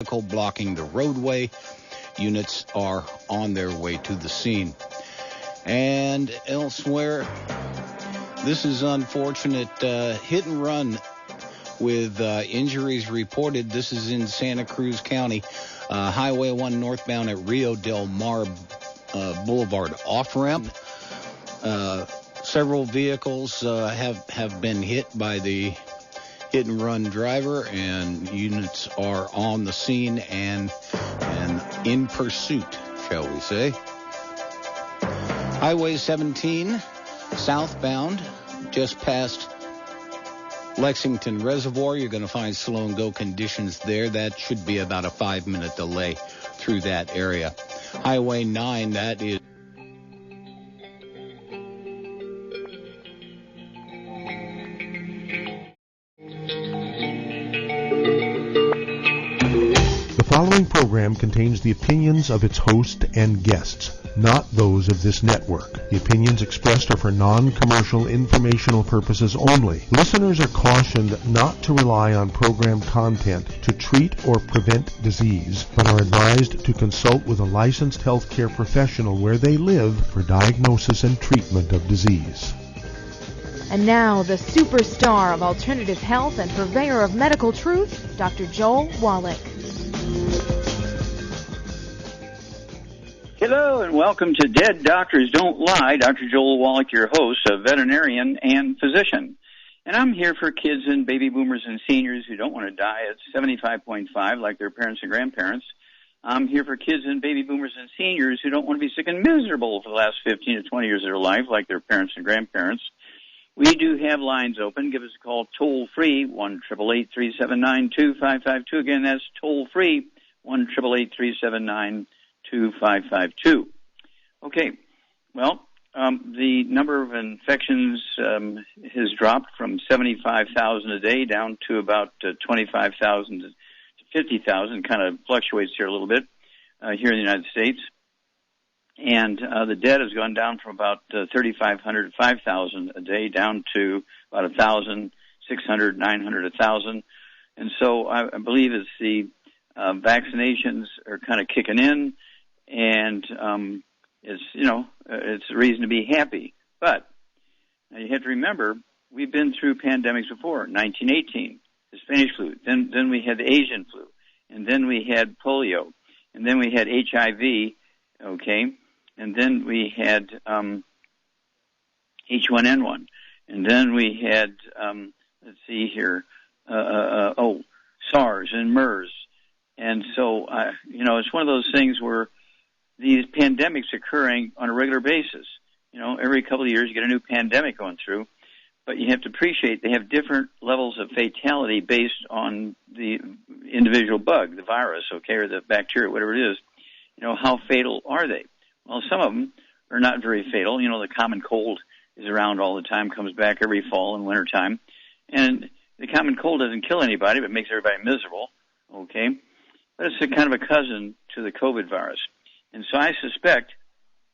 vehicle blocking the roadway. Units are on their way to the scene. And elsewhere, this is unfortunate. Hit and run with injuries reported. This is in Santa Cruz County. Highway 1 northbound at Rio Del Mar Boulevard off-ramp. Several vehicles have been hit by the hit-and-run driver, and units are on the scene and in pursuit, shall we say. Highway 17, southbound, just past Lexington Reservoir. You're going to find slow-and-go conditions there. That should be about a 5-minute delay through that area. Highway 9, that is... The following program contains the opinions of its host and guests, not those of this network. The opinions expressed are for non-commercial informational purposes only. Listeners are cautioned not to rely on program content to treat or prevent disease, but are advised to consult with a licensed healthcare professional where they live for diagnosis and treatment of disease. And now, the superstar of alternative health and purveyor of medical truth, Dr. Joel Wallach. Hello and welcome to Dead Doctors Don't Lie. Dr. Joel Wallach, your host, a veterinarian and physician. And I'm here for kids and baby boomers and seniors who don't want to die at 75.5 like their parents and grandparents. I'm here for kids and baby boomers and seniors who don't want to be sick and miserable for the last 15 to 20 years of their life like their parents and grandparents. We do have lines open. Give us a call toll-free, 1-888-379-2552. Again, that's toll-free, 1-888-379-2552. Okay, well, the number of infections has dropped from 75,000 a day down to about 25,000 to 50,000. Kind of fluctuates here a little bit here in the United States. And the dead has gone down from about 3,500 to 5,000 a day down to about 1,600, 900, 1,000. And so I believe it's the vaccinations are kind of kicking in, and it's a reason to be happy. But now you have to remember, we've been through pandemics before. 1918, the Spanish flu. Then we had the Asian flu, and then we had polio, and then we had HIV. Okay. And then we had H1N1, and then we had SARS and MERS, and so it's one of those things where these pandemics occurring on a regular basis. Every couple of years you get a new pandemic going through, but you have to appreciate they have different levels of fatality based on the individual bug, the virus, okay, or the bacteria, whatever it is. How fatal are they? Well, some of them are not very fatal. The common cold is around all the time, comes back every fall and winter time. And the common cold doesn't kill anybody, but makes everybody miserable, okay? But it's a kind of a cousin to the COVID virus. And so I suspect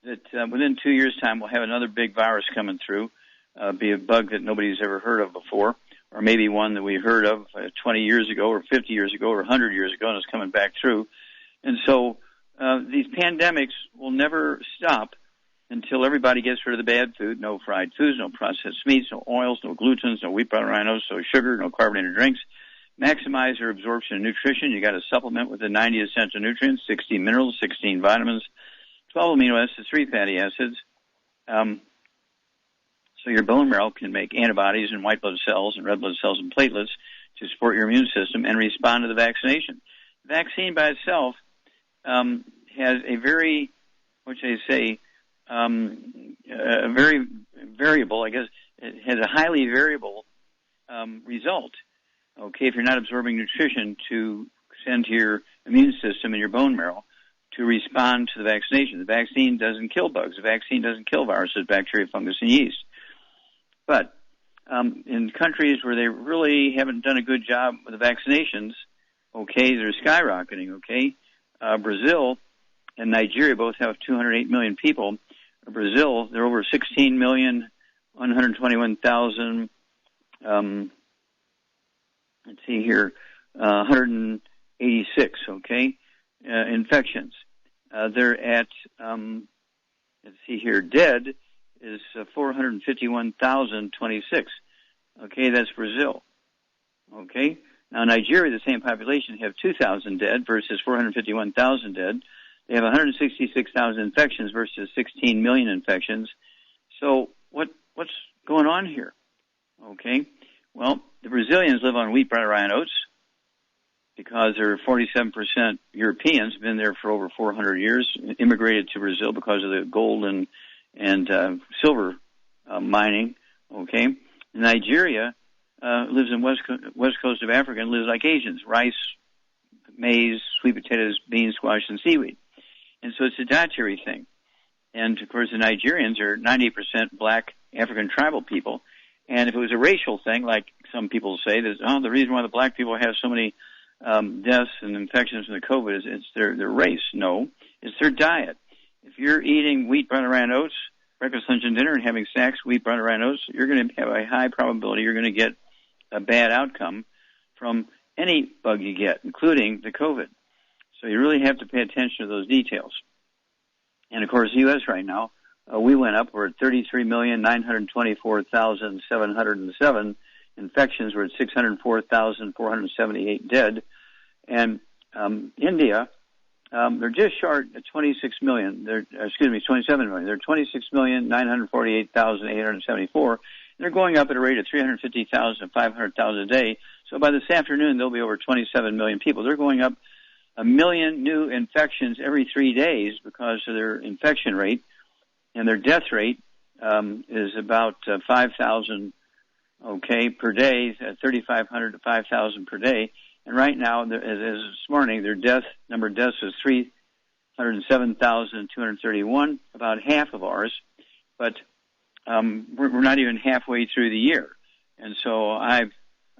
that within 2 years' time, we'll have another big virus coming through, be a bug that nobody's ever heard of before, or maybe one that we heard of 20 years ago or 50 years ago or 100 years ago, and it's coming back through. And so these pandemics will never stop until everybody gets rid of the bad food. No fried foods, no processed meats, no oils, no glutens, no wheat, butter, rhinos, no sugar, no carbonated drinks. Maximize your absorption of nutrition. You got to supplement with the 90 essential nutrients, 16 minerals, 16 vitamins, 12 amino acids, 3 fatty acids. So your bone marrow can make antibodies and white blood cells and red blood cells and platelets to support your immune system and respond to the vaccination. The vaccine by itself has a very, a very variable, I guess, it has a highly variable result, okay, if you're not absorbing nutrition to send to your immune system and your bone marrow to respond to the vaccination. The vaccine doesn't kill bugs. The vaccine doesn't kill viruses, bacteria, fungus, and yeast. But in countries where they really haven't done a good job with the vaccinations, okay, they're skyrocketing, okay? Brazil and Nigeria both have 208 million people. Brazil, they're over 16,121,000. Let's see here, 100 86, okay, infections. They're at, let's see here, dead is 451,026. Okay, that's Brazil. Okay, now Nigeria, the same population, have 2,000 dead versus 451,000 dead. They have 166,000 infections versus 16 million infections. So what's going on here? Okay, well, the Brazilians live on wheat, bread, rye, and oats because they're 47% Europeans, been there for over 400 years, immigrated to Brazil because of the gold and silver mining. Okay, Nigeria lives in west coast of Africa and lives like Asians: rice, maize, sweet potatoes, beans, squash, and seaweed. And so it's a dietary thing. And of course, the Nigerians are 90% black African tribal people. And if it was a racial thing, like some people say, that the reason why the black people have so many deaths and infections from the COVID is it's their race. No, it's their diet. If you're eating wheat, bread, rye, and oats, breakfast, lunch, and dinner, and having snacks, wheat, bread, rye, and oats, you're going to have a high probability you're going to get a bad outcome from any bug you get, including the COVID. So you really have to pay attention to those details. And of course, the U.S. right now, we went up. We're at 33,924,707 infections. We're at 604,478 dead. And India, they're just short at 26 million. 27 million. They're 26,948,874. They're going up at a rate of 350,000 to 500,000 a day. So by this afternoon, there'll be over 27 million people. They're going up 1 million new infections every 3 days because of their infection rate, and their death rate is about 5,000 per day, 3,500 to 5,000 per day. And right now, as this morning, their number of deaths is 307,231, about half of ours. But we're not even halfway through the year. And so I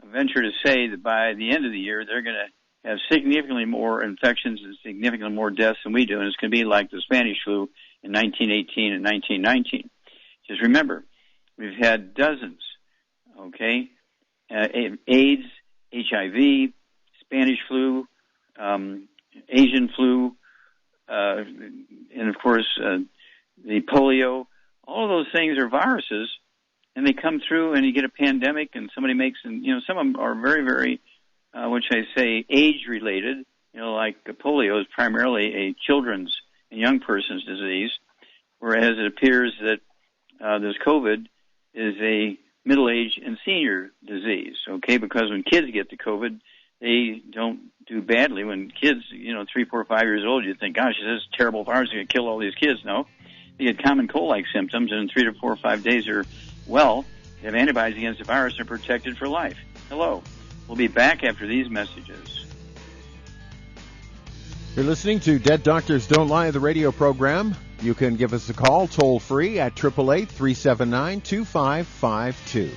venture to say that by the end of the year, they're going to have significantly more infections and significantly more deaths than we do. And it's going to be like the Spanish flu in 1918 and 1919. Just remember, we've had dozens, AIDS, HIV, Spanish flu, Asian flu, and of course, the polio. All of those things are viruses, and they come through, and you get a pandemic, and somebody makes, and some of them are very, very, which I say, age-related. Like polio is primarily a children's and young person's disease, whereas it appears that this COVID is a middle-aged and senior disease. Because when kids get the COVID, they don't do badly. When kids, 3, 4, 5 years old, you think, gosh, this is a terrible virus, it's going to kill all these kids. No. They get common cold-like symptoms, and in 3 to 4 or 5 days are well. They have antibodies against the virus and are protected for life. Hello. We'll be back after these messages. You're listening to Dead Doctors Don't Lie, the radio program. You can give us a call toll-free at 888-379-2552.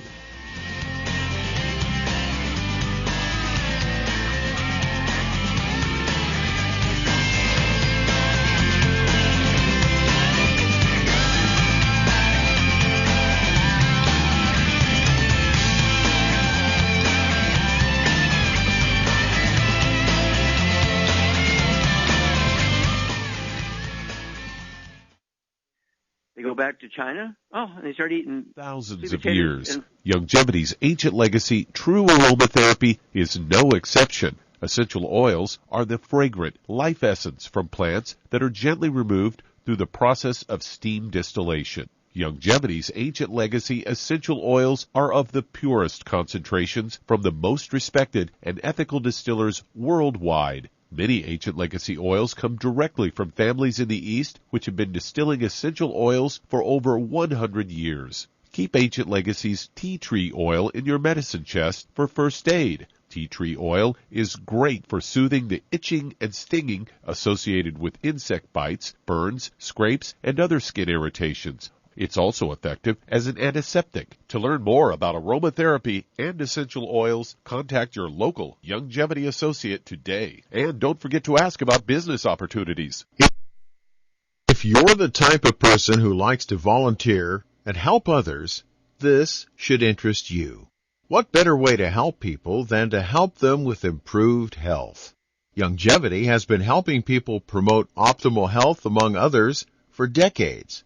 Back to China. And they start eating thousands of years. Longevity's ancient legacy, true aromatherapy, is no exception. Essential oils are the fragrant life essence from plants that are gently removed through the process of steam distillation. Longevity's ancient legacy essential oils are of the purest concentrations from the most respected and ethical distillers worldwide. Many ancient legacy oils come directly from families in the East which have been distilling essential oils for over 100 years. Keep Ancient Legacy's tea tree oil in your medicine chest for first aid. Tea tree oil is great for soothing the itching and stinging associated with insect bites, burns, scrapes, and other skin irritations. It's also effective as an antiseptic. To learn more about aromatherapy and essential oils, contact your local Longevity associate today. And don't forget to ask about business opportunities. If you're the type of person who likes to volunteer and help others, this should interest you. What better way to help people than to help them with improved health? Longevity has been helping people promote optimal health, among others, for decades.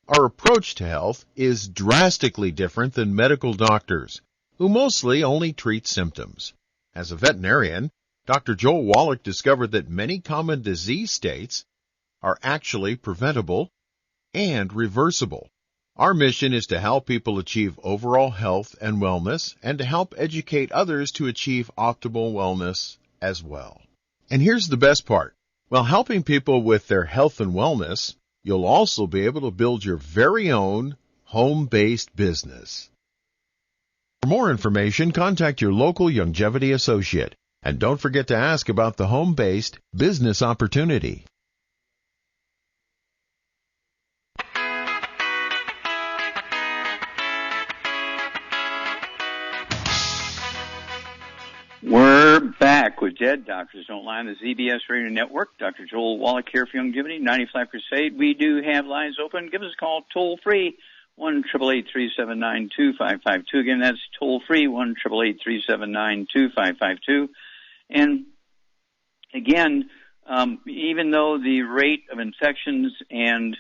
Our approach to health is drastically different than medical doctors, who mostly only treat symptoms. As a veterinarian, Dr. Joel Wallach discovered that many common disease states are actually preventable and reversible. Our mission is to help people achieve overall health and wellness, and to help educate others to achieve optimal wellness as well. And here's the best part. While helping people with their health and wellness, you'll also be able to build your very own home-based business. For more information, contact your local longevity associate. And don't forget to ask about the home-based business opportunity. We're back with Dead Doctors Don't Lie on the ZBS Radio Network. Dr. Joel Wallach here for Longevity, 95 Crusade. We do have lines open. Give us a call toll-free, 1-888-379-2552. Again, that's toll-free, 1-888-379-2552. And again, even though the rate of infections and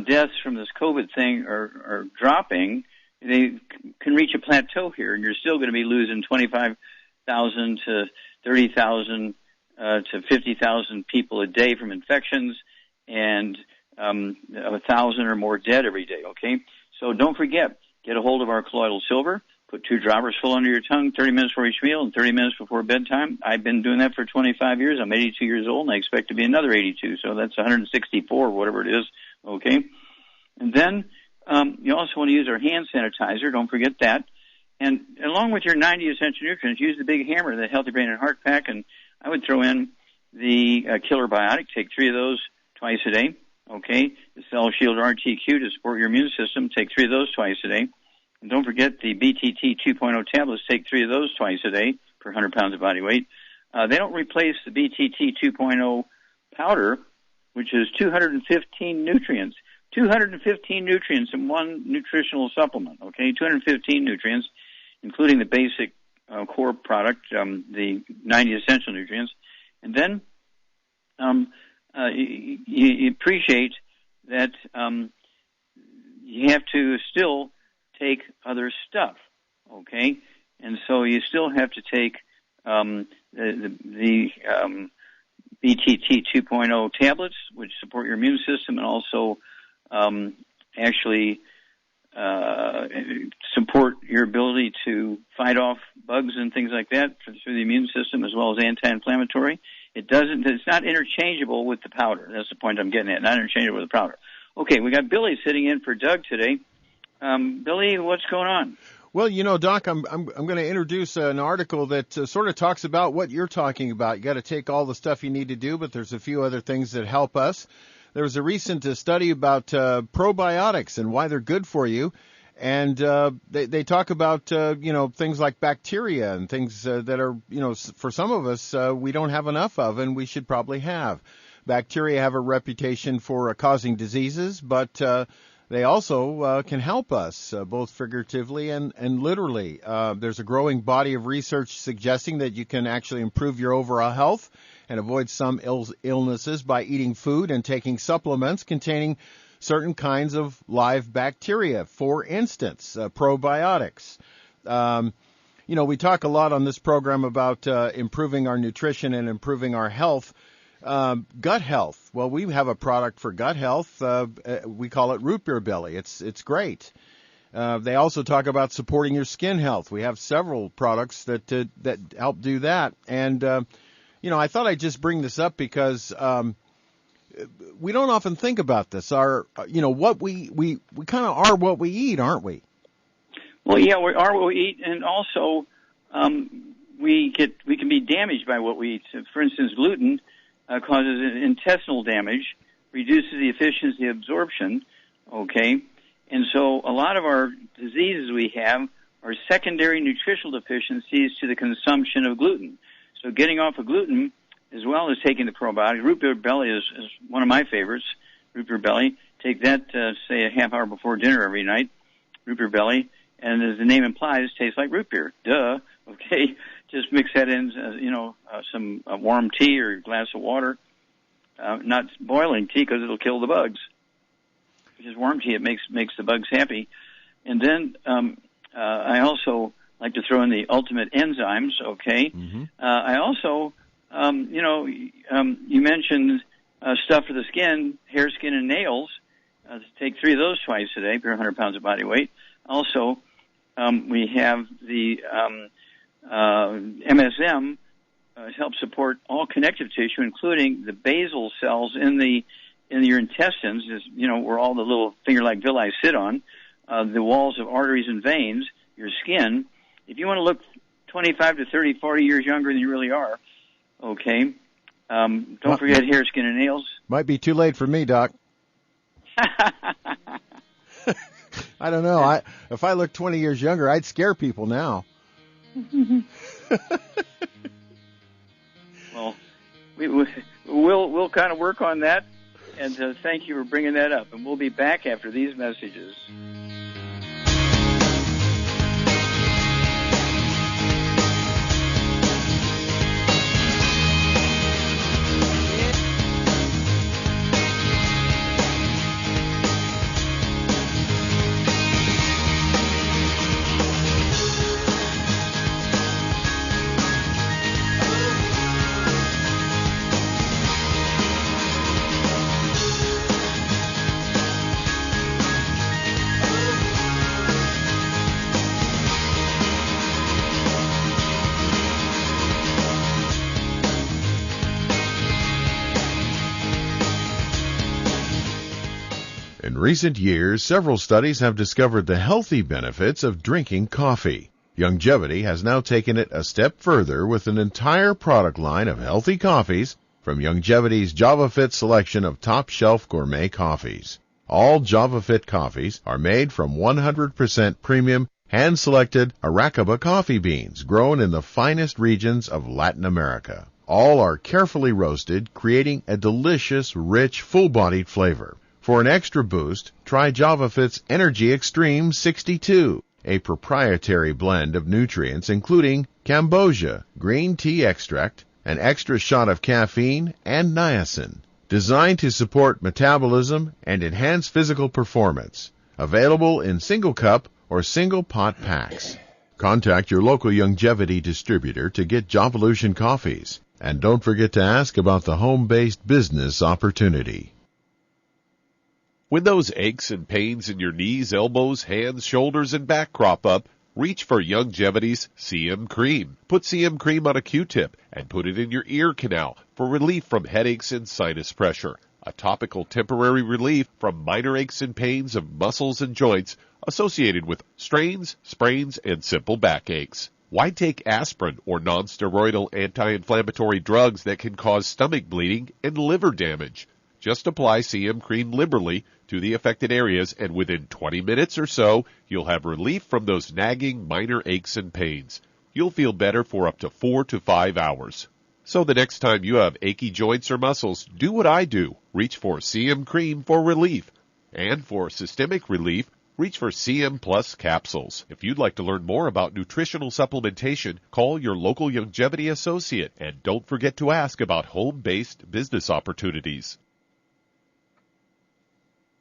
deaths from this COVID thing are dropping, they can reach a plateau here, and you're still going to be losing 25,000 to 30,000 to 50,000 people a day from infections, and 1,000 or more dead every day, okay? So don't forget, get a hold of our colloidal silver, put 2 droppers full under your tongue 30 minutes before each meal and 30 minutes before bedtime. I've been doing that for 25 years. I'm 82 years old, and I expect to be another 82, so that's 164, whatever it is, okay? And then you also want to use our hand sanitizer. Don't forget that. And along with your 90 essential nutrients, use the big hammer, the Healthy Brain and Heart Pack, and I would throw in the Killer Biotic. Take 3 of those twice a day, okay? The Cell Shield RTQ to support your immune system. Take 3 of those twice a day. And don't forget the BTT 2.0 tablets. Take 3 of those twice a day per 100 pounds of body weight. They don't replace the BTT 2.0 powder, which is 215 nutrients. 215 nutrients in one nutritional supplement, okay? 215 nutrients, including the basic core product, the 90 essential nutrients. And then you appreciate that you have to still take other stuff, okay? And so you still have to take the BTT 2.0 tablets, which support your immune system, and also actually support your ability to fight off bugs and things like that through the immune system, as well as anti-inflammatory. It's not interchangeable with the powder. That's the point I'm getting at. Not interchangeable with the powder. Okay, we got Billy sitting in for Doug today. Billy, what's going on? Well, you know, Doc, I'm going to introduce an article that sort of talks about what you're talking about. You got to take all the stuff you need to do, but there's a few other things that help us. There was a recent study about probiotics and why they're good for you, and they talk about things like bacteria and things that are, for some of us we don't have enough of, and we should probably have. Bacteria have a reputation for causing diseases, but they also can help us, both figuratively and literally. There's a growing body of research suggesting that you can actually improve your overall health and avoid some illnesses by eating food and taking supplements containing certain kinds of live bacteria. For instance, probiotics. We talk a lot on this program about improving our nutrition and improving our health. Gut health. Well, we have a product for gut health. We call it Root Beer Belly. It's great. They also talk about supporting your skin health. We have several products that help do that. And I thought I'd just bring this up because we don't often think about this. What we kind of are what we eat, aren't we? Well, yeah, we are what we eat, and also we can be damaged by what we eat. So, for instance, gluten causes intestinal damage, reduces the efficiency of absorption, okay? And so a lot of our diseases we have are secondary nutritional deficiencies to the consumption of gluten. So getting off of gluten, as well as taking the probiotic, Root Beer Belly is one of my favorites, Root Beer Belly. Take that, say, a half hour before dinner every night, Root Beer Belly, and as the name implies, tastes like root beer. Duh. Okay, just mix that in, some warm tea or a glass of water. Not boiling tea because it'll kill the bugs. Just warm tea, it makes the bugs happy. And then I also like to throw in the ultimate enzymes. Okay. Mm-hmm. I also, you mentioned stuff for the skin, hair, skin, and nails. Take 3 of those twice a day per 100 pounds of body weight. Also, we have the MSM. Helps support all connective tissue, including the basal cells in your intestines, where all the little finger-like villi sit on, the walls of arteries and veins, your skin. If you want to look 25 to 30, 40 years younger than you really are, okay, don't forget hair, skin, and nails. Might be too late for me, Doc. I don't know. If I look 20 years younger, I'd scare people now. Well, we'll kind of work on that, and thank you for bringing that up. And we'll be back after these messages. In recent years, several studies have discovered the healthy benefits of drinking coffee. Youngevity has now taken it a step further with an entire product line of healthy coffees from Youngevity's JavaFit selection of top-shelf gourmet coffees. All JavaFit coffees are made from 100% premium, hand-selected Arabica coffee beans grown in the finest regions of Latin America. All are carefully roasted, creating a delicious, rich, full-bodied flavor. For an extra boost, try JavaFit's Energy Extreme 62, a proprietary blend of nutrients including cambogia, green tea extract, an extra shot of caffeine, and niacin, designed to support metabolism and enhance physical performance. Available in single cup or single pot packs. Contact your local Youngevity distributor to get Jovolution coffees. And don't forget to ask about the home-based business opportunity. When those aches and pains in your knees, elbows, hands, shoulders, and back crop up, reach for Youngevity's CM Cream. Put CM Cream on a Q-tip and put it in your ear canal for relief from headaches and sinus pressure. A topical temporary relief from minor aches and pains of muscles and joints associated with strains, sprains, and simple backaches. Why take aspirin or non-steroidal anti-inflammatory drugs that can cause stomach bleeding and liver damage? Just apply CM Cream liberally to the affected areas, and within 20 minutes or so, you'll have relief from those nagging minor aches and pains. You'll feel better for up to 4 to 5 hours. So the next time you have achy joints or muscles, do what I do. Reach for CM Cream for relief. And for systemic relief, reach for CM Plus capsules. If you'd like to learn more about nutritional supplementation, call your local Youngevity associate, and don't forget to ask about home-based business opportunities.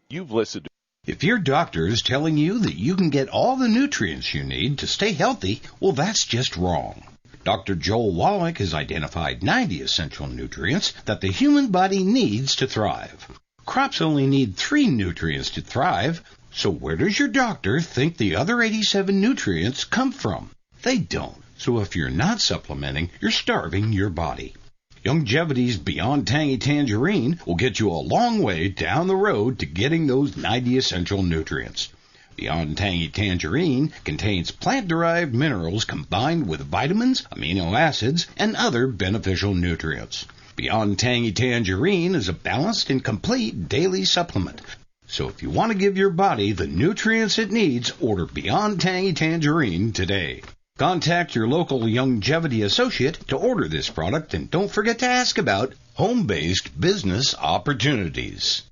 You've listened. If your doctor is telling you that you can get all the nutrients you need to stay healthy, well, that's just wrong. Dr. Joel Wallach has identified 90 essential nutrients that the human body needs to thrive. Crops only need 3 nutrients to thrive, so where does your doctor think the other 87 nutrients come from? They don't. So if you're not supplementing, you're starving your body. Youngevity's Beyond Tangy Tangerine will get you a long way down the road to getting those 90 essential nutrients. Beyond Tangy Tangerine contains plant-derived minerals combined with vitamins, amino acids, and other beneficial nutrients. Beyond Tangy Tangerine is a balanced and complete daily supplement. So if you want to give your body the nutrients it needs, order Beyond Tangy Tangerine today. Contact your local Youngevity associate to order this product, and don't forget to ask about home-based business opportunities.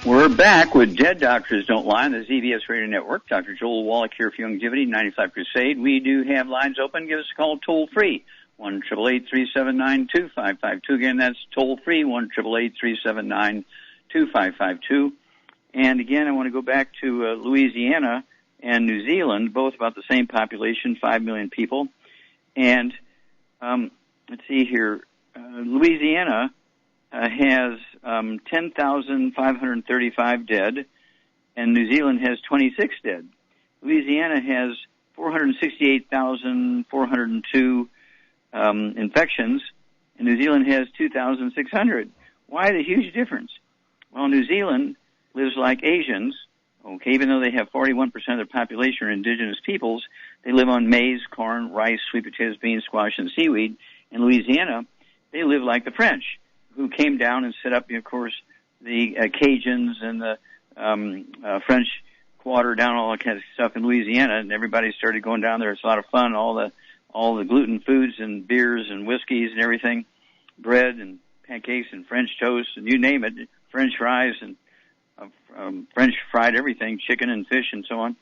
We're back with Dead Doctors Don't Lie on the ZBS Radio Network. Dr. Joel Wallach here for Longevity 95 Crusade. We do have lines open. Give us a call toll free, 1-888-379-2552. Again, that's toll free, 1-888-379-2552. And again, I want to go back to Louisiana and New Zealand, both about the same population, 5 million people. And let's see here, Louisiana has 10,535 dead, and New Zealand has 26 dead. Louisiana has 468,402 infections, and New Zealand has 2,600. Why the huge difference? Well, New Zealand lives like Asians, okay, even though they have 41% of their population are indigenous peoples. They live on maize, corn, rice, sweet potatoes, beans, squash, and seaweed. In Louisiana, they live like the French, who came down and set up, of course, the Cajuns and the French Quarter down, all that kind of stuff in Louisiana, and everybody started going down there. It's a lot of fun, all the gluten foods and beers and whiskeys and everything, bread and pancakes and French toast and you name it, French fries and French fried everything, chicken and fish and so on.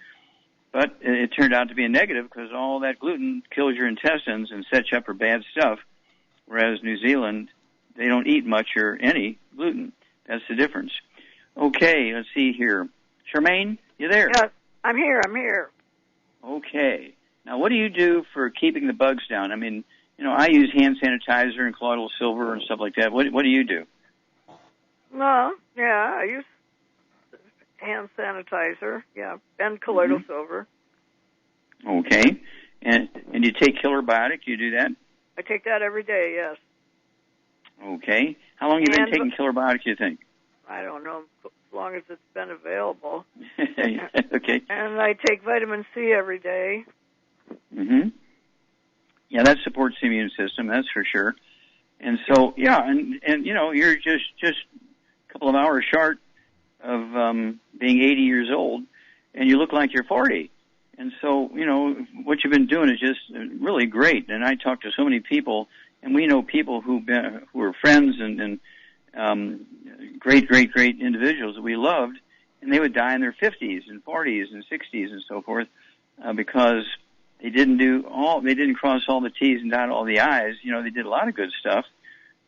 But it turned out to be a negative because all that gluten kills your intestines and sets you up for bad stuff, whereas New Zealand, they don't eat much or any gluten. That's the difference. Okay, let's see here. Charmaine, you there? Yes, I'm here. Okay. Now, what do you do for keeping the bugs down? I mean, I use hand sanitizer and colloidal silver and stuff like that. What do you do? Well, yeah, I use hand sanitizer, and colloidal silver. Okay. And you take killer biotic? You do that? I take that every day, yes. Okay. How long have you been taking killer biotic, you think? I don't know, as long as it's been available. Okay. And I take vitamin C every day. Mm-hmm. Yeah, that supports the immune system, that's for sure. And so, and you're just a couple of hours short of being 80 years old, and you look like you're 40. And so, what you've been doing is just really great. And I talk to so many people, and we know people who are friends and great individuals that we loved, and they would die in their 50s and 40s and 60s and so forth because they didn't cross all the T's and dot all the I's. They did a lot of good stuff,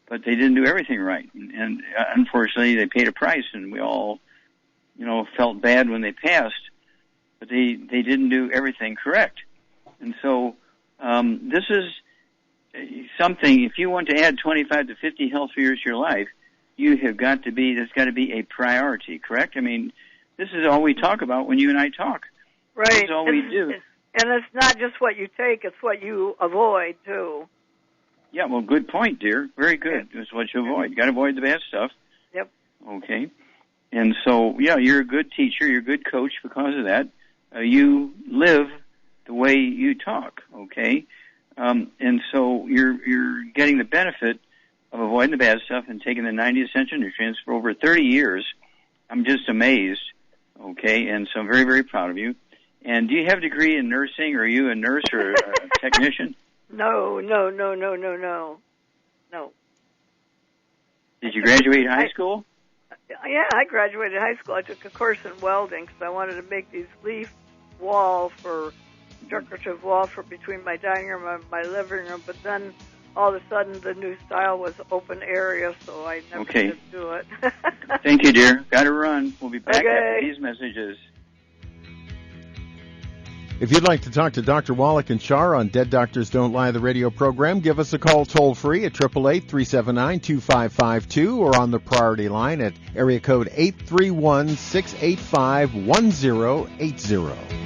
but they didn't do everything right. And unfortunately, they paid a price, and we all, felt bad when they passed, but they didn't do everything correct. And so this is something, if you want to add 25 to 50 health years to your life, there's got to be a priority, correct? I mean, this is all we talk about when you and I talk. Right. This is all we do. And it's not just what you take, it's what you avoid, too. Yeah, well, good point, dear. Very good. It's what you avoid. You got to avoid the bad stuff. Yep. Okay. And so, you're a good teacher, you're a good coach because of that. You live the way you talk, okay? And so you're getting the benefit of avoiding the bad stuff and taking the 90 essential nutrients for over 30 years. I'm just amazed, okay? And so I'm very, very proud of you. And do you have a degree in nursing, or are you a nurse or a technician? No. Did you graduate high school? Yeah, I graduated high school. I took a course in welding because I wanted to make these leaf decorative wall for between my dining room and my living room. But then all of a sudden the new style was open area, so I never did do it. Thank you, dear. Got to run. We'll be back after Okay. these messages. If you'd like to talk to Dr. Wallach and Char on Dead Doctors Don't Lie, the radio program, give us a call toll-free at 888-379-2552 or on the priority line at area code 831-685-1080.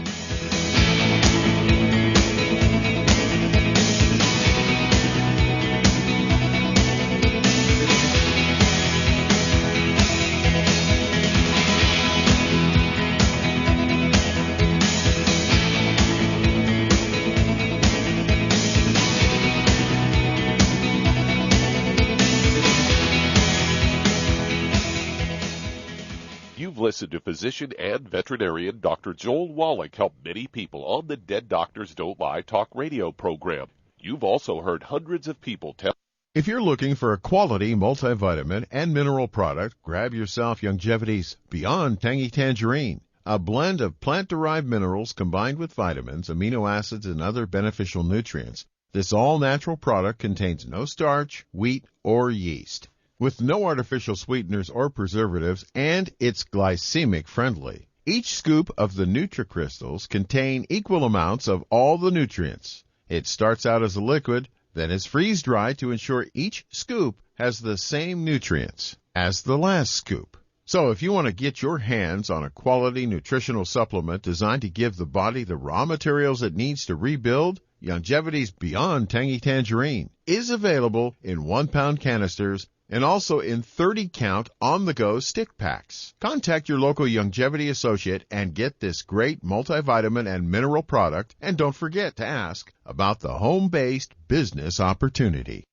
Listen to physician and veterinarian Dr. Joel Wallach help many people on the Dead Doctors Don't Lie talk radio program. You've also heard hundreds of people tell If you're looking for a quality multivitamin and mineral product, grab yourself Longevity's Beyond Tangy Tangerine, a blend of plant-derived minerals combined with vitamins, amino acids, and other beneficial nutrients. This all-natural product contains no starch, wheat, or yeast, with no artificial sweeteners or preservatives, and it's glycemic friendly. Each scoop of the NutriCrystals contain equal amounts of all the nutrients. It starts out as a liquid, then is freeze-dried to ensure each scoop has the same nutrients as the last scoop. So if you want to get your hands on a quality nutritional supplement designed to give the body the raw materials it needs to rebuild, Longevity's Beyond Tangy Tangerine is available in 1-pound canisters and also in 30-count on-the-go stick packs. Contact your local Longevity associate and get this great multivitamin and mineral product, and don't forget to ask about the home-based business opportunity.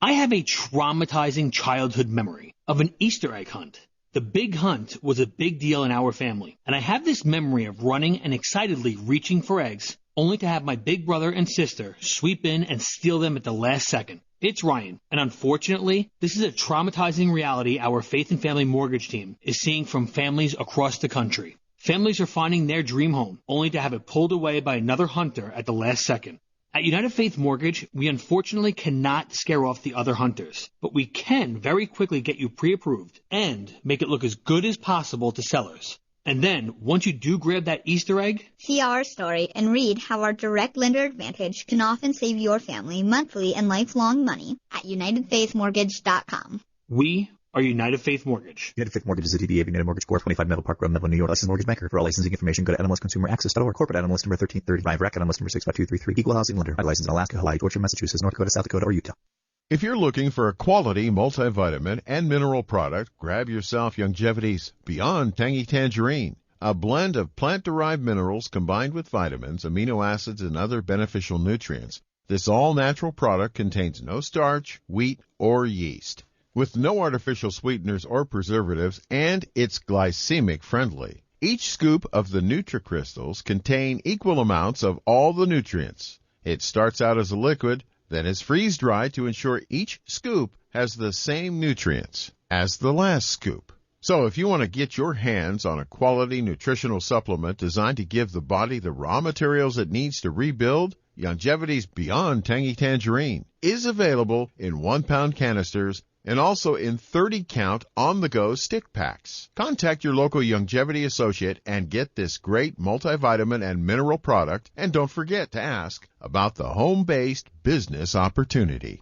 I have a traumatizing childhood memory of an Easter egg hunt. The big hunt was a big deal in our family, and I have this memory of running and excitedly reaching for eggs, only to have my big brother and sister sweep in and steal them at the last second. It's Ryan, and unfortunately, this is a traumatizing reality our Faith and Family Mortgage team is seeing from families across the country. Families are finding their dream home, only to have it pulled away by another hunter at the last second. At United Faith Mortgage, we unfortunately cannot scare off the other hunters, but we can very quickly get you pre-approved and make it look as good as possible to sellers. And then, once you do grab that Easter egg, see our story and read how our direct lender advantage can often save your family monthly and lifelong money at UnitedFaithMortgage.com. We are United Faith Mortgage. United Faith Mortgage is a DBA of United Mortgage Corp. 25 Melville Park Road, Melville, New York. Licensed mortgage banker. For all licensing information, go to NMLSConsumerAccess.org. Corporate NMLS number 1335. Racket NMLS number 65233. Equal housing lender. Licensed in Alaska, Hawaii, Georgia, Massachusetts, North Dakota, South Dakota, or Utah. If you're looking for a quality multivitamin and mineral product, grab yourself Longevity's Beyond Tangy Tangerine, a blend of plant-derived minerals combined with vitamins, amino acids, and other beneficial nutrients. This all-natural product contains no starch, wheat, or yeast, with no artificial sweeteners or preservatives, and it's glycemic friendly. Each scoop of the NutriCrystals contain equal amounts of all the nutrients. It starts out as a liquid, then is freeze-dried to ensure each scoop has the same nutrients as the last scoop. So if you want to get your hands on a quality nutritional supplement designed to give the body the raw materials it needs to rebuild, Longevity's Beyond Tangy Tangerine is available in 1-pound canisters and also in 30-count on-the-go stick packs. Contact your local Longevity associate and get this great multivitamin and mineral product, and don't forget to ask about the home-based business opportunity.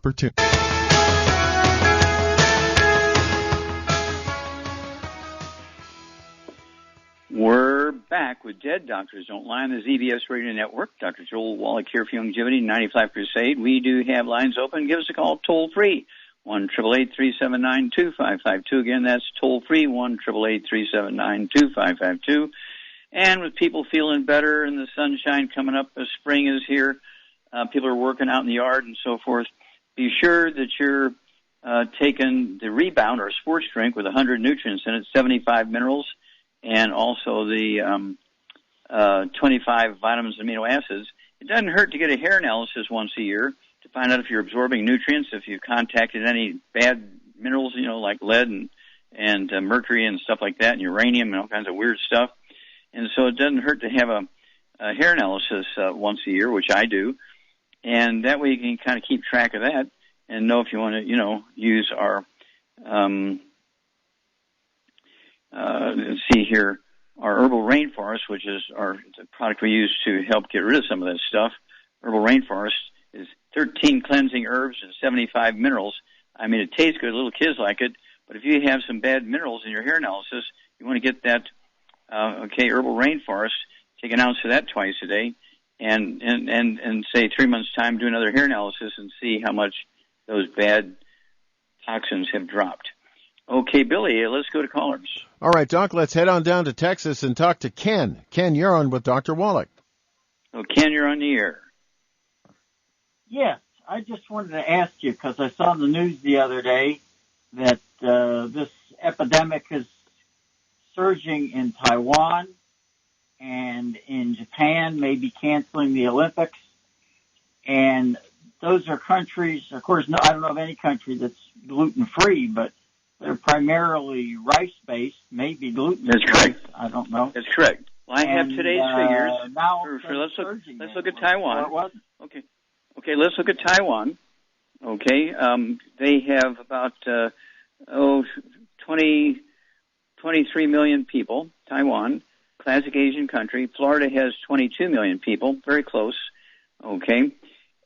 We're back with Dead Doctors Don't Lie on the ZBS Radio Network. Dr. Joel Wallach here for Longevity 95 Crusade. We do have lines open. Give us a call toll free, 1-888-379-2552. Again, that's toll free, 1-888-379-2552. And with people feeling better and the sunshine coming up, the spring is here, people are working out in the yard and so forth, be sure that you're taking the Rebound or sports drink with 100 nutrients in it, 75 minerals, and also the 25 vitamins and amino acids. It doesn't hurt to get a hair analysis once a year to find out if you're absorbing nutrients, if you've contacted any bad minerals, like lead and mercury and stuff like that, and uranium and all kinds of weird stuff. And so it doesn't hurt to have a hair analysis once a year, which I do. And that way you can kind of keep track of that and know if you want to, use our let's see here, our Herbal Rainforest, which is the product we use to help get rid of some of that stuff. Herbal Rainforest is 13 cleansing herbs and 75 minerals. I mean, it tastes good. Little kids like it. But if you have some bad minerals in your hair analysis, you want to get that, Herbal Rainforest, take an ounce of that twice a day, and say 3 months' time, do another hair analysis and see how much those bad toxins have dropped. Okay, Billy, let's go to callers. All right, Doc, let's head on down to Texas and talk to Ken. Ken, you're on with Dr. Wallach. Oh, Ken, you're on the air. Yes, I just wanted to ask you, because I saw in the news the other day that this epidemic is surging in Taiwan and in Japan, maybe canceling the Olympics. And those are countries, of course, no, I don't know of any country that's gluten-free, but they're primarily rice-based, maybe gluten-based. That's correct. I don't know. That's correct. Well, I have today's figures. Now Let's look at Taiwan. Okay, let's look at Taiwan. Okay, they have about 23 million people. Taiwan, classic Asian country. Florida has 22 million people, very close. Okay,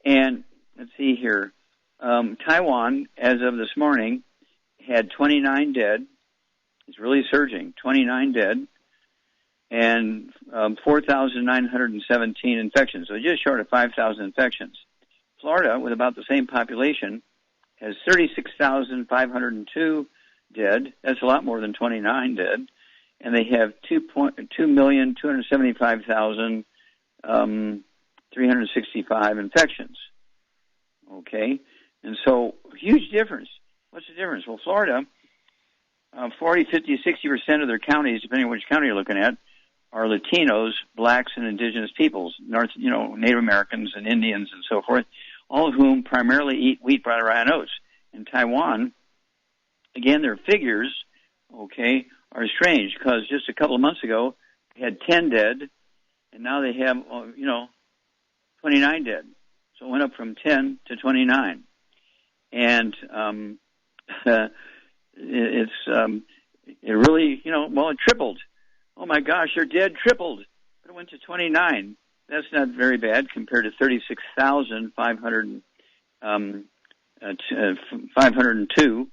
and let's see here. Taiwan, as of this morning, had 29 dead. It's really surging. 29 dead. And 4,917 infections, so just short of 5,000 infections. Florida, with about the same population, has 36,502 dead. That's a lot more than 29 dead. And they have 2,275,365 infections. Okay? And so, huge difference. What's the difference? Well, Florida, 40, 50, 60% of their counties, depending on which county you're looking at, are Latinos, blacks, and indigenous peoples, Native Americans and Indians and so forth, all of whom primarily eat wheat, brown, rye, and oats. In Taiwan, again, their figures, okay, are strange because just a couple of months ago, they had 10 dead, and now they have, 29 dead. So it went up from 10 to 29. And it really, it tripled. Oh my gosh, they're dead, tripled. But it went to 29. That's not very bad compared to 36,502,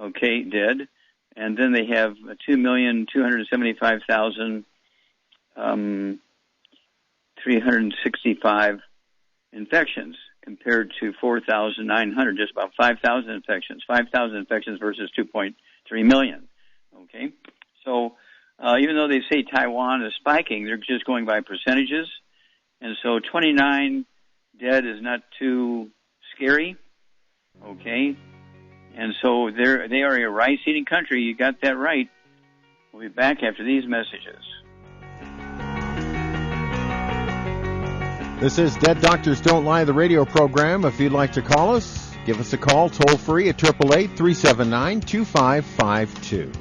okay, dead. And then they have 2,275,365 infections compared to 4,900, just about 5,000 infections. 5,000 infections versus 2.3 million, okay? So even though they say Taiwan is spiking, they're just going by percentages. And so 29 dead is not too scary, okay? And so they are a rice-eating country. You got that right. We'll be back after these messages. This is Dead Doctors Don't Lie, the radio program. If you'd like to call us, give us a call toll-free at 888-379-2552.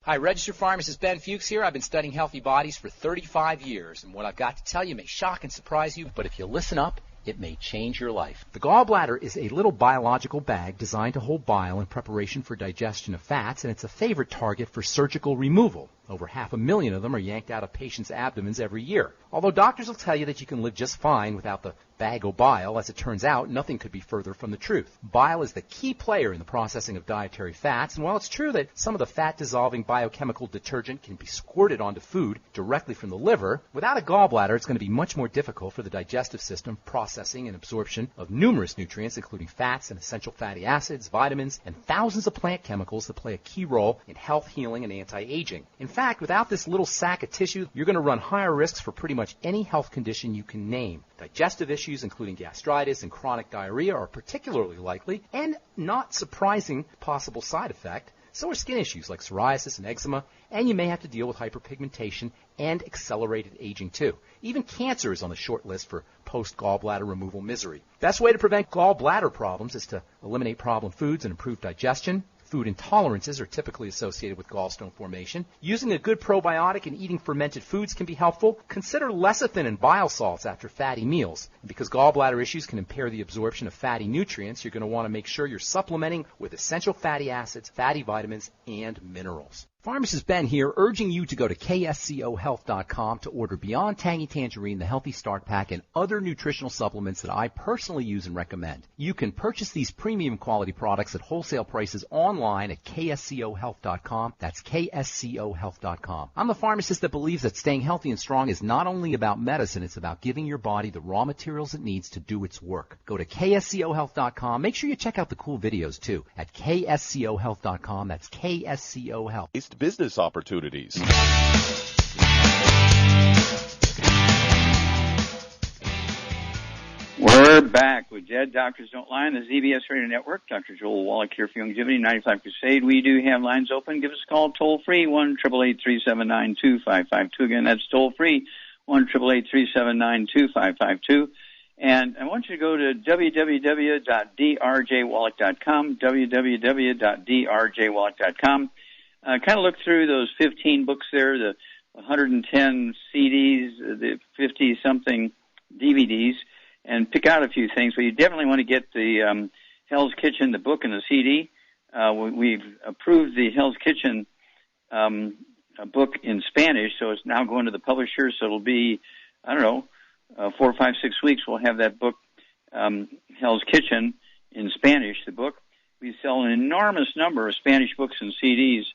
Hi, registered pharmacist Ben Fuchs here. I've been studying healthy bodies for 35 years, and what I've got to tell you may shock and surprise you, but if you listen up, it may change your life. The gallbladder is a little biological bag designed to hold bile in preparation for digestion of fats, and it's a favorite target for surgical removal. Over 500,000 of them are yanked out of patients' abdomens every year. Although doctors will tell you that you can live just fine without the bag of bile, as it turns out, nothing could be further from the truth. Bile is the key player in the processing of dietary fats, and while it's true that some of the fat-dissolving biochemical detergent can be squirted onto food directly from the liver, without a gallbladder, it's going to be much more difficult for the digestive system processing and absorption of numerous nutrients, including fats and essential fatty acids, vitamins, and thousands of plant chemicals that play a key role in health, healing, and anti-aging. In fact, without this little sack of tissue, you're going to run higher risks for pretty much any health condition you can name. Digestive issues, including gastritis and chronic diarrhea, are particularly likely, and not surprising possible side effect. So are skin issues like psoriasis and eczema, and you may have to deal with hyperpigmentation and accelerated aging too. Even cancer is on the short list for post-gallbladder removal misery. Best way to prevent gallbladder problems is to eliminate problem foods and improve digestion. Food intolerances are typically associated with gallstone formation. Using a good probiotic and eating fermented foods can be helpful. Consider lecithin and bile salts after fatty meals. And because gallbladder issues can impair the absorption of fatty nutrients, you're going to want to make sure you're supplementing with essential fatty acids, fatty vitamins, and minerals. Pharmacist Ben here, urging you to go to kscohealth.com to order Beyond Tangy Tangerine, the Healthy Start Pack, and other nutritional supplements that I personally use and recommend. You can purchase these premium quality products at wholesale prices online at kscohealth.com. That's kscohealth.com. I'm the pharmacist that believes that staying healthy and strong is not only about medicine, it's about giving your body the raw materials it needs to do its work. Go to kscohealth.com. Make sure you check out the cool videos too at kscohealth.com. That's KSCO Health. Business opportunities. We're back with Dead Doctors Don't Lie on the ZBS Radio Network. Dr. Joel Wallach here for Longevity 95 Crusade. We do have lines open. Give us a call toll free, 1-888-379-2552. Again, that's toll free, 1-888-379-2552. And I want you to go to www.drjwallach.com, www.drjwallach.com. Kind of look through those 15 books there, the 110 CDs, the 50-something DVDs, and pick out a few things. But you definitely want to get the Hell's Kitchen, the book, and the CD. We've approved the Hell's Kitchen book in Spanish, so it's now going to the publisher. So it'll be, 4 or 5, 6 weeks. We'll have that book, Hell's Kitchen, in Spanish, the book. We sell an enormous number of Spanish books and CDs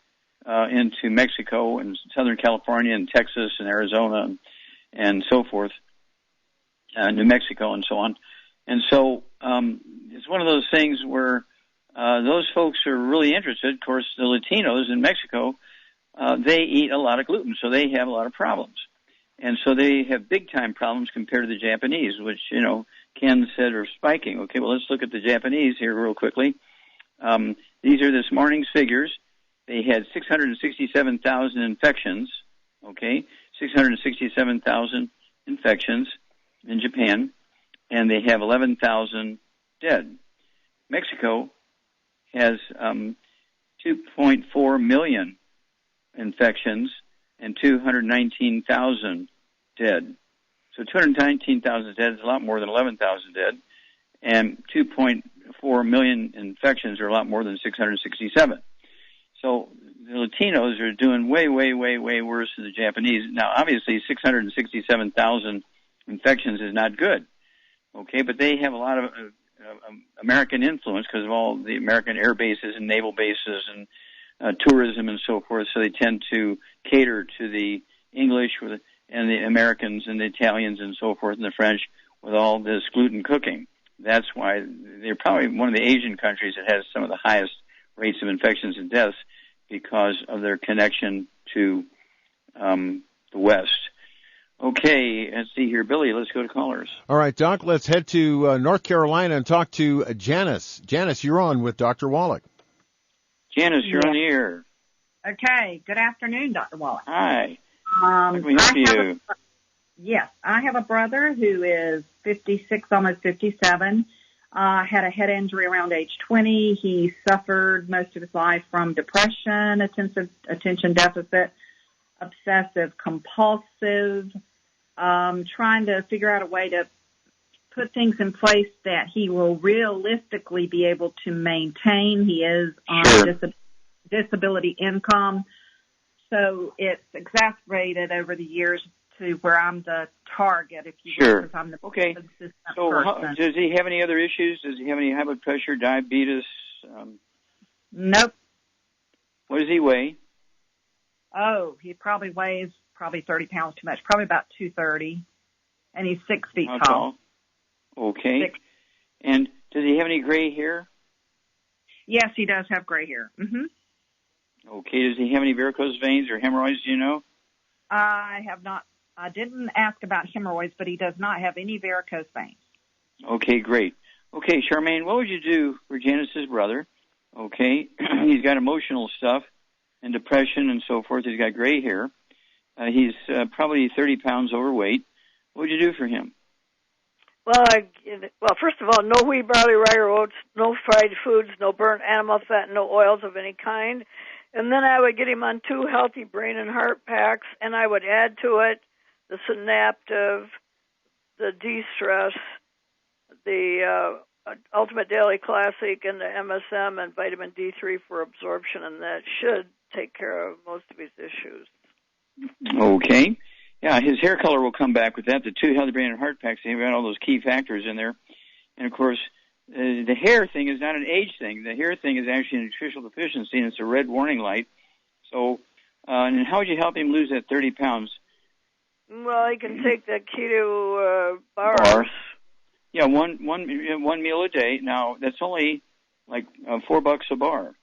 into Mexico and Southern California and Texas and Arizona and so forth, New Mexico and so on. And so it's one of those things where those folks are really interested. Of course, the Latinos in Mexico, they eat a lot of gluten, so they have a lot of problems. And so they have big-time problems compared to the Japanese, which, Ken said are spiking. Okay, well, let's look at the Japanese here real quickly. These are this morning's figures. They had 667,000 infections, 667,000 infections in Japan, and they have 11,000 dead. Mexico has 2.4 million infections and 219,000 dead. So 219,000 dead is a lot more than 11,000 dead, and 2.4 million infections are a lot more than 667. So the Latinos are doing way, way, way, way worse than the Japanese. Now, obviously, 667,000 infections is not good, but they have a lot of American influence because of all the American air bases and naval bases and tourism and so forth, so they tend to cater to the English and the Americans and the Italians and so forth and the French with all this gluten cooking. That's why they're probably one of the Asian countries that has some of the highest rates of infections and deaths because of their connection to the West. Okay, let's see here. Billy, let's go to callers. All right, Doc, let's head to North Carolina and talk to Janice. Janice, you're on with Dr. Wallach. Janice, you're on the air. Okay, good afternoon, Dr. Wallach. Hi. How can we help you? Yes, I have a brother who is 56, almost 57. Had a head injury around age 20. He suffered most of his life from depression, attention deficit, obsessive compulsive, trying to figure out a way to put things in place that he will realistically be able to maintain. He is on disability income, so it's exacerbated over the years to where I'm the target, if you will, because I'm the consistent person. Does he have any other issues? Does he have any high blood pressure, diabetes? Nope. What does he weigh? Oh, he probably weighs 30 pounds too much, probably about 230, and he's 6 feet tall. Okay. 6. And does he have any gray hair? Yes, he does have gray hair. Mm-hmm. Okay. Does he have any varicose veins or hemorrhoids, do you know? I have not. I didn't ask about hemorrhoids, but he does not have any varicose veins. Okay, great. Okay, Charmaine, what would you do for Janice's brother? Okay. He's got emotional stuff and depression and so forth. He's got gray hair. He's probably 30 pounds overweight. What would you do for him? Well, first of all, no wheat, barley, rye, or oats, no fried foods, no burnt animal fat, no oils of any kind. And then I would get him on 2 healthy brain and heart packs, and I would add to it the Synaptive, the De-Stress, the Ultimate Daily Classic, and the MSM and vitamin D3 for absorption, and that should take care of most of his issues. Okay. Yeah, his hair color will come back with that. The 2 Healthy Brain and Heart Packs, they've got all those key factors in there. And, of course, the hair thing is not an age thing. The hair thing is actually a nutritional deficiency, and it's a red warning light. So, and how would you help him lose that 30 pounds? Well, he can take the keto bars. Yeah, one meal a day. Now, that's only like $4 a bar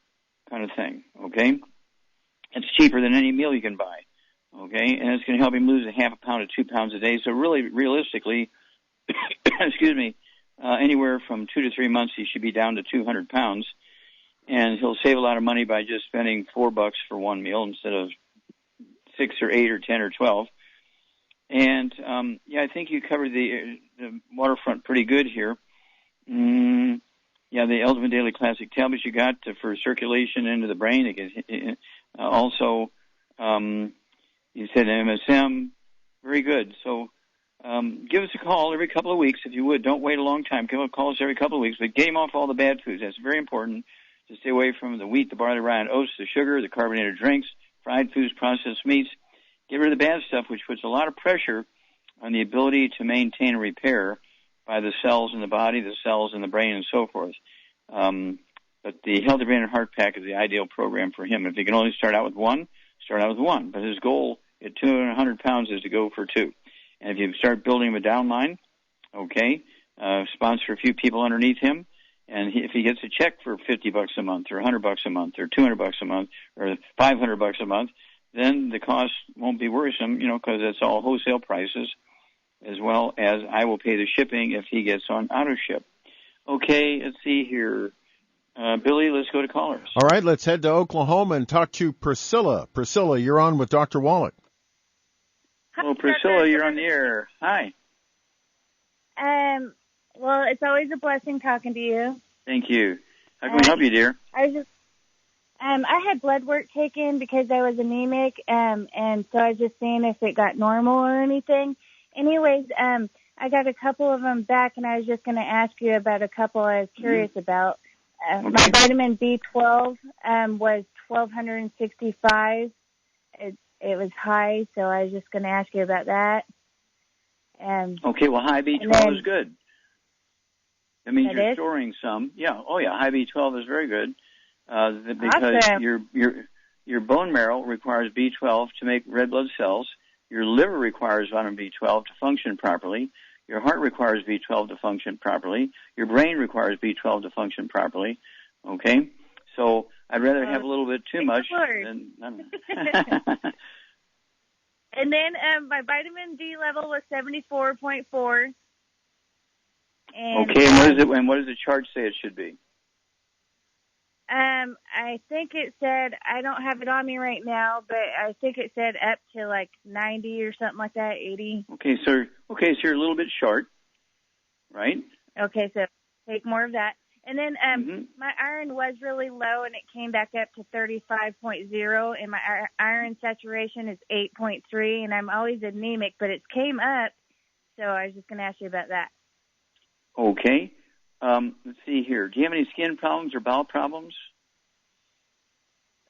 kind of thing, okay? It's cheaper than any meal you can buy, okay? And it's going to help him lose a half a pound to 2 pounds a day. So really, realistically, excuse me, anywhere from 2 to 3 months, he should be down to 200 pounds. And he'll save a lot of money by just spending $4 for one meal instead of 6 or 8 or 10 or 12. And, I think you covered the waterfront pretty good here. The Ultimate Daily Classic tablets you got for circulation into the brain. Also, you said MSM. Very good. So give us a call every couple of weeks if you would. Don't wait a long time. Call us every couple of weeks. But get him off all the bad foods. That's very important to stay away from the wheat, the barley, rye, and oats, the sugar, the carbonated drinks, fried foods, processed meats. Get rid of the bad stuff, which puts a lot of pressure on the ability to maintain and repair by the cells in the body, the cells in the brain, and so forth. But the Healthy Brain and Heart Pack is the ideal program for him. If he can only start out with one, start out with one. But his goal at 200 pounds is to go for 2. And if you start building him a downline, okay, sponsor a few people underneath him, and if he gets a check for $50 a month or $100 a month or $200 a month or $500 a month, then the cost won't be worrisome, because it's all wholesale prices, as well as I will pay the shipping if he gets on auto ship. Okay, let's see here. Billy, let's go to callers. All right, let's head to Oklahoma and talk to Priscilla. Priscilla, you're on with Dr. Wallach. Hello, Priscilla, you're on the air. Hi. Well, it's always a blessing talking to you. Thank you. How can we help you, dear? I had blood work taken because I was anemic, and so I was just seeing if it got normal or anything. Anyways, I got a couple of them back, and I was just going to ask you about a couple I was curious about. Okay. My vitamin B12 was 1,265. It was high, so I was just going to ask you about that. Okay, well, high B12 is good. That means you're storing some. Yeah. Oh, yeah. High B12 is very good because awesome. your bone marrow requires B12 to make red blood cells. Your liver requires vitamin B12 to function properly. Your heart requires B12 to function properly. Your brain requires B12 to function properly. Okay? So I'd rather have a little bit too much than... And then my vitamin D level was 74.4. Okay, and what does the chart say it should be? I think it said, I don't have it on me right now, but I think it said up to like 90 or something like that, 80. Okay, so you're a little bit short, right? Okay, so take more of that. And then my iron was really low, and it came back up to 35.0, and my iron saturation is 8.3, and I'm always anemic, but it came up, so I was just going to ask you about that. Okay. Let's see here. Do you have any skin problems or bowel problems?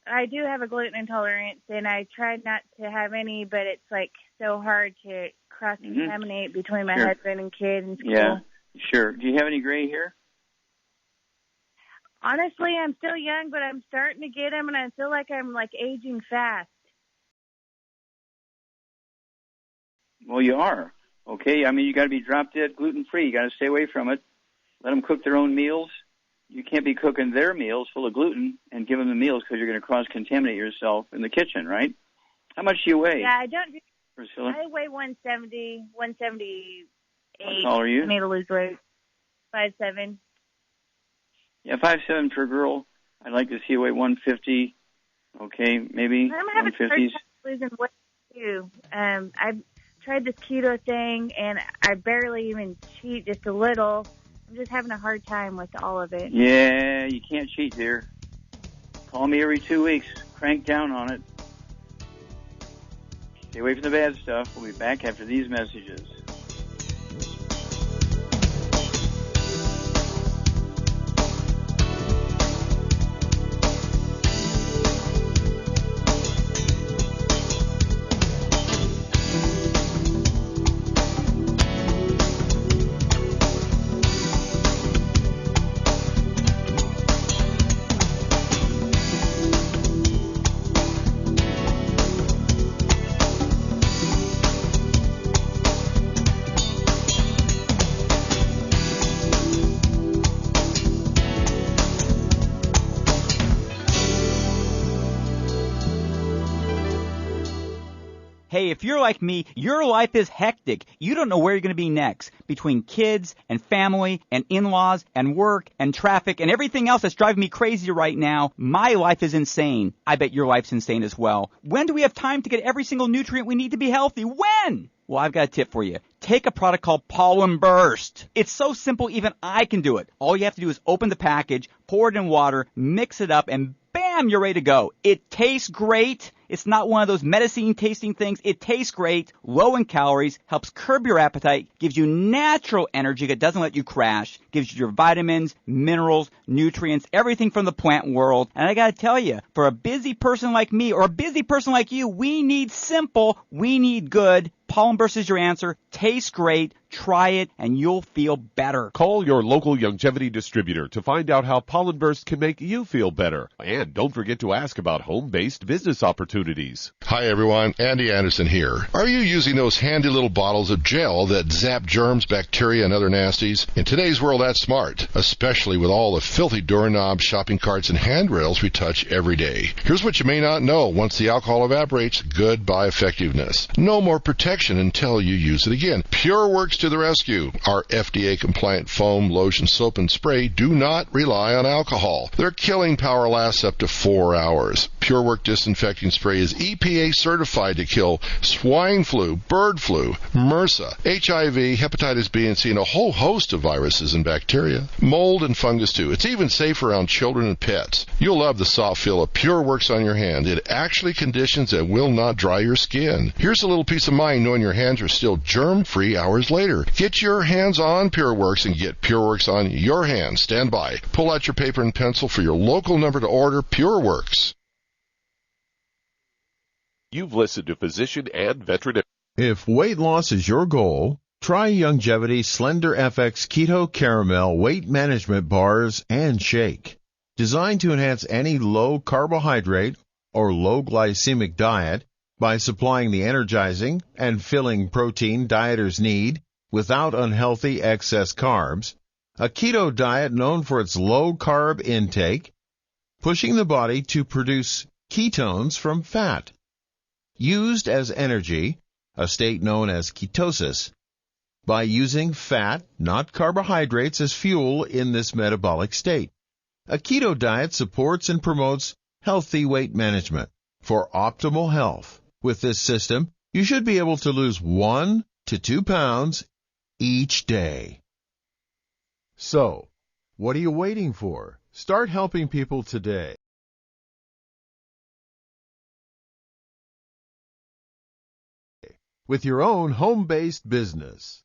I do have a gluten intolerance, and I tried not to have any, but it's like so hard to cross-contaminate between my husband and kid and school. Yeah, sure. Do you have any gray hair? Honestly, I'm still young, but I'm starting to get them, and I feel like I'm like aging fast. Well, you are. Okay, I mean, you got to be drop dead gluten-free. You got to stay away from it. Let them cook their own meals. You can't be cooking their meals full of gluten and give them the meals because you're going to cross-contaminate yourself in the kitchen, right? How much do you weigh? Yeah, I don't. Priscilla? I weigh 170, 178. How tall are you? I need to lose weight. 5'7". Yeah, 5'7" for a girl. I'd like to see you weigh 150. Okay, maybe 150s. I'm having a hard time losing weight too. I've tried this keto thing, and I barely even cheat, just a little. I'm just having a hard time with all of it. Yeah, you can't cheat, dear. Call me every 2 weeks. Crank down on it. Stay away from the bad stuff. We'll be back after these messages. Hey, if you're like me, your life is hectic. You don't know where you're going to be next. Between kids and family and in-laws and work and traffic and everything else that's driving me crazy right now, my life is insane. I bet your life's insane as well. When do we have time to get every single nutrient we need to be healthy? When? Well, I've got a tip for you. Take a product called Pollen Burst. It's so simple, even I can do it. All you have to do is open the package, pour it in water, mix it up, and bam, you're ready to go. It tastes great. It's not one of those medicine tasting things. It tastes great, low in calories, helps curb your appetite, gives you natural energy that doesn't let you crash, gives you your vitamins, minerals, nutrients, everything from the plant world. And I gotta tell you, for a busy person like me or a busy person like you, we need simple, we need good. Pollen Burst is your answer. Tastes great. Try it, and you'll feel better. Call your local longevity distributor to find out how Pollen Burst can make you feel better. And don't forget to ask about home-based business opportunities. Hi, everyone. Andy Anderson here. Are you using those handy little bottles of gel that zap germs, bacteria, and other nasties? In today's world, that's smart, especially with all the filthy doorknobs, shopping carts, and handrails we touch every day. Here's what you may not know. Once the alcohol evaporates, goodbye effectiveness. No more protection until you use it again. Pure Works to the rescue. Our FDA-compliant foam, lotion, soap, and spray do not rely on alcohol. Their killing power lasts up to 4 hours. Pure Work disinfecting spray is EPA certified to kill swine flu, bird flu, MRSA, HIV, hepatitis B and C, and a whole host of viruses and bacteria. Mold and fungus too. It's even safe around children and pets. You'll love the soft feel of Pure Works on your hand. It actually conditions and will not dry your skin. Here's a little peace of mind knowing your hands are still germ-free hours later. Get your hands on Pure Works and get Pure Works on your hands. Stand by. Pull out your paper and pencil for your local number to order. Pure Works. You've listened to physician and veterinarian. If weight loss is your goal, try Youngevity Slender FX Keto Caramel Weight Management Bars and Shake. Designed to enhance any low carbohydrate or low glycemic diet by supplying the energizing and filling protein dieters need without unhealthy excess carbs, a keto diet known for its low carb intake, pushing the body to produce ketones from fat. Used as energy, a state known as ketosis, by using fat, not carbohydrates, as fuel in this metabolic state. A keto diet supports and promotes healthy weight management for optimal health. With this system, you should be able to lose 1 to 2 pounds each day. So, what are you waiting for? Start helping people today. With your own home-based business.